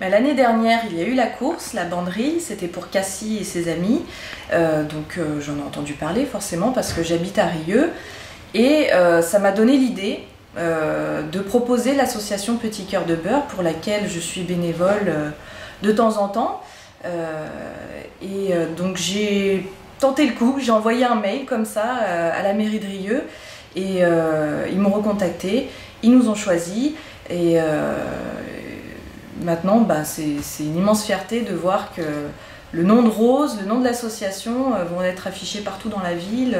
L'année dernière, il y a eu la course, la banderille, c'était pour Cassie et ses amis. J'en ai entendu parler forcément parce que j'habite à Rieux. Et ça m'a donné l'idée de proposer l'association Petit Cœur de Beurre pour laquelle je suis bénévole de temps en temps. Donc j'ai tenté le coup, j'ai envoyé un mail comme ça à la mairie de Rieux et ils m'ont recontacté, ils nous ont choisis et maintenant c'est une immense fierté de voir que le nom de Rose, le nom de l'association vont être affichés partout dans la ville.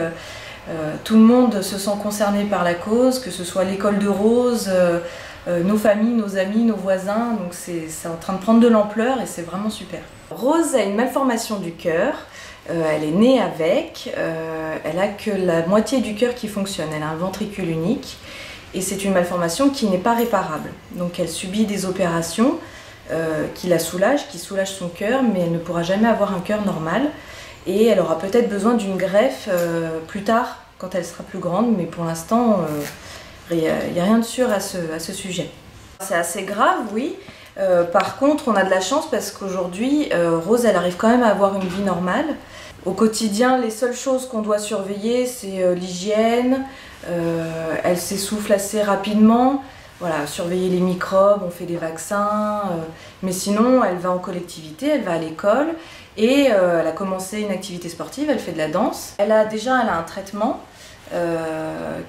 Tout le monde se sent concerné par la cause, que ce soit l'école de Rose, nos familles, nos amis, nos voisins, donc c'est en train de prendre de l'ampleur et c'est vraiment super. Rose a une malformation du cœur, elle est née avec, elle a que la moitié du cœur qui fonctionne, elle a un ventricule unique et c'est une malformation qui n'est pas réparable. Donc elle subit des opérations qui la soulagent, qui soulagent son cœur, mais elle ne pourra jamais avoir un cœur normal. Et elle aura peut-être besoin d'une greffe plus tard, quand elle sera plus grande, mais pour l'instant, il n'y a rien de sûr à ce sujet. C'est assez grave, oui. Par contre, on a de la chance parce qu'aujourd'hui, Rose, elle arrive quand même à avoir une vie normale. Au quotidien, les seules choses qu'on doit surveiller, c'est l'hygiène. Elle s'essouffle assez rapidement. Voilà, surveiller les microbes, on fait des vaccins, mais sinon elle va en collectivité, elle va à l'école et elle a commencé une activité sportive, elle fait de la danse. Elle a un traitement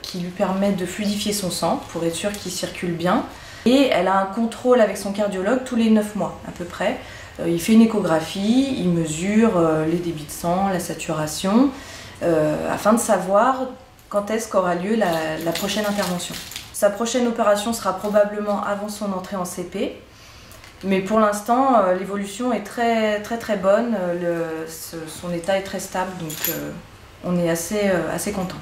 qui lui permet de fluidifier son sang pour être sûr qu'il circule bien. Et elle a un contrôle avec son cardiologue tous les 9 mois à peu près. Il fait une échographie, il mesure les débits de sang, la saturation, afin de savoir quand est-ce qu'aura lieu la prochaine intervention. Sa prochaine opération sera probablement avant son entrée en CP, mais pour l'instant l'évolution est très bonne, son état est très stable, donc on est assez content.